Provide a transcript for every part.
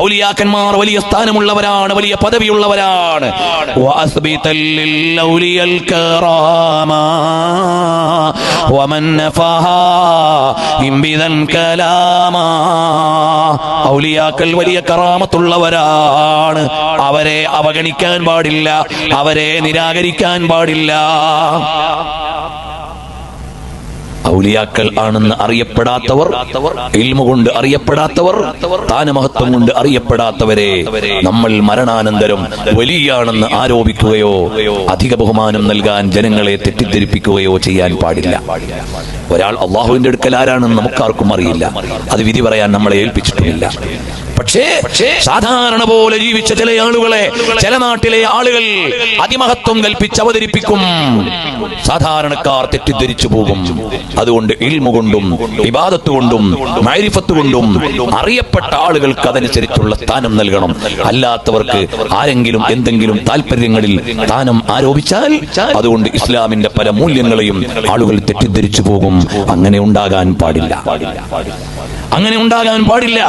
ഔലിയാക്കന്മാർ വലിയ സ്ഥാനമുള്ളവരാണ്, വലിയ പദവിയുള്ളവരാണ്. ഔലിയാക്കൾ വലിയ കറാമത്തുള്ളവരാണ്. അവരെ അവഗണിക്കാൻ പാടില്ല, അവരെ നിരാകരിക്കാൻ പാടില്ല. ഔലിയാക്കൾ ആണെന്ന് അറിയപ്പെടാത്തവർ, ഇൽമു കൊണ്ട് അറിയപ്പെടാത്തവർ, സ്ഥാനമഹത്വം കൊണ്ട് അറിയപ്പെടാത്തവരെ നമ്മൾ മരണാനന്തരം വലിയാണെന്ന് ആരോപിക്കുകയോ അധിക ബഹുമാനം നൽകാൻ ജനങ്ങളെ തെറ്റിദ്ധരിപ്പിക്കുകയോ ചെയ്യാൻ പാടില്ല. ഒരാൾ അള്ളാഹുവിന്റെ അടുക്കൽ ആരാണെന്ന് നമുക്കാർക്കും അറിയില്ല, അത് വിധി പറയാൻ നമ്മളെ ഏൽപ്പിച്ചിട്ടുമില്ല. പക്ഷേ സാധാരണ പോലെ ജീവിച്ച ചില ആളുകളെ ചില നാട്ടിലെ ആളുകൾ അതിമഹത്വം കൽപ്പിച്ച് അവതരിപ്പിക്കും. സാധാരണക്കാർ തെറ്റിദ്ധരിച്ചു പോകും. അതുകൊണ്ട് ഇൽമു കൊണ്ടും ഇബാദത്ത് കൊണ്ടും മഅരിഫത്ത് കൊണ്ടും അറിയപ്പെട്ട ആളുകൾക്ക് അതനുസരിച്ചുള്ള സ്ഥാനം നൽകണം. അല്ലാത്തവർക്ക് ആരെങ്കിലും എന്തെങ്കിലും താല്പര്യങ്ങളിൽ സ്ഥാനം ആരോപിച്ചാൽ അതുകൊണ്ട് ഇസ്ലാമിന്റെ പല മൂല്യങ്ങളെയും ആളുകൾ തെറ്റിദ്ധരിച്ചു പോകും. അങ്ങനെ ഉണ്ടാകാൻ പാടില്ല, അങ്ങനെ ഉണ്ടാകാൻ പാടില്ല.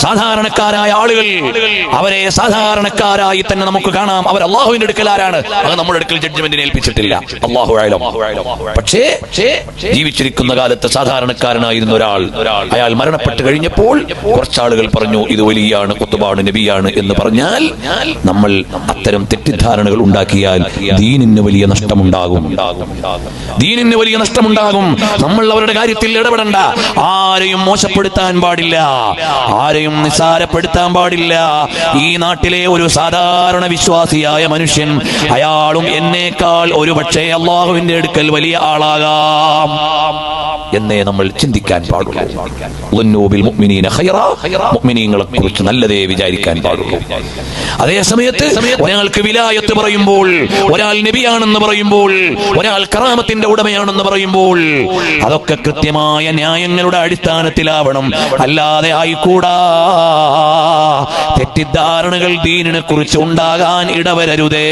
സാധാരണക്കാരായ ആളുകൾ, അവരെ സാധാരണക്കാരായി തന്നെ നമുക്ക് കാണാം. അവർ അള്ളാഹുവിന്റെ അടുക്കലാരാണ്, അത് നമ്മുടെ അടുക്കൽ ജഡ്ജ്മെന്റിനെ ഏൽപ്പിച്ചിട്ടില്ല. അള്ളാഹു അഅലം. പക്ഷേ ജീവിച്ചിരിക്കുന്ന കാലത്ത് സാധാരണക്കാരനായിരുന്ന ഒരാൾ, അയാൾ മരണപ്പെട്ട് കഴിഞ്ഞപ്പോൾ കുറച്ചാളുകൾ പറഞ്ഞു ഇത് വലിയാണ്, ഖുത്ബാണ്, നബിയാണ് എന്ന് പറഞ്ഞാൽ നമ്മൾ അത്തരം തെറ്റിദ്ധാരണകൾ ഉണ്ടാക്കിയാൽ ദീനിന് വലിയ നഷ്ടമുണ്ടാകും. ദീനിന് വലിയ നഷ്ടമുണ്ടാകും. നമ്മൾ അവരുടെ കാര്യത്തിൽ ഇടപെടണ്ട. ആരെയും മോശപ്പെടുത്താൻ പാടില്ല, ആരെയും നിസാരപ്പെടുത്താൻ പാടില്ല. ഈ നാട്ടിലെ ഒരു സാധാരണ വിശ്വാസിയായ മനുഷ്യൻ, അയാളും എന്നേക്കാൾ ഒരു പക്ഷേ അള്ളാഹുവിന്റെ അടുക്കൽ വലിയ ആളാകാം എന്നേ നമ്മൾ ചിന്തിക്കാൻ പാടുള്ളൂ. മുഅ്മിനീങ്ങളെ കുറിച്ച് നല്ലതേ വിചാരിക്കാൻ പാടുള്ളൂ. അതേ സമയത്ത് ഒരാൾക്ക് വിലായത്ത് പറയുമ്പോൾ, ഒരാൾ നബിയാണെന്ന് പറയുമ്പോൾ, ഒരാൾ കറാമത്തിന്റെ ഉടമയാണെന്ന് പറയുമ്പോൾ അതൊക്കെ കൃത്യമായ ന്യായങ്ങളുടെ അടിസ്ഥാനത്തിലാവണം, അല്ലാതെ ആയിക്കൂടാ. തെറ്റിദ്ധാരണകൾ ദീനിനെ കുറിച്ച് ഉണ്ടാകാൻ ഇടവരരുതേ.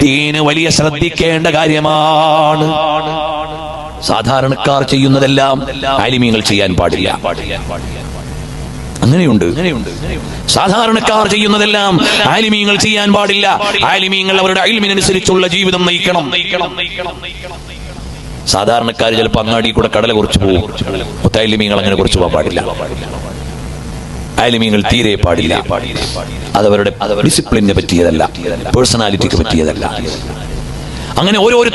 ദീന് വലിയ ശ്രദ്ധിക്കേണ്ട കാര്യമാണ്. സാധാരണക്കാർ ചെയ്യുന്നതെല്ലാം ആലിമീങ്ങൾ ചെയ്യാൻ പാടില്ല. അങ്ങനെയുണ്ട്. സാധാരണക്കാർ ചെയ്യുന്നതെല്ലാം ആലിമീങ്ങൾ ചെയ്യാൻ പാടില്ല. ആലിമീങ്ങൾ അവരുടെ ഇൽമിനനുസരിച്ചുള്ള ജീവിതം നയിക്കണം. സാധാരണക്കാർ ചിലപ്പോൾ അങ്ങാടി കൂടെ കടല കുറിച്ച് പോകും. മുത്താലിമീങ്ങൾ അങ്ങനെ കുറിച്ച് പോകാൻ പാടില്ല. ആലിമീങ്ങൾ തീരെ പാടില്ല. അതവരുടെ ഡിസിപ്ലിനെ പറ്റിയതല്ല, പേഴ്സണാലിറ്റിക്ക് പറ്റിയതല്ല. അങ്ങനെ ഓരോരുത്തർ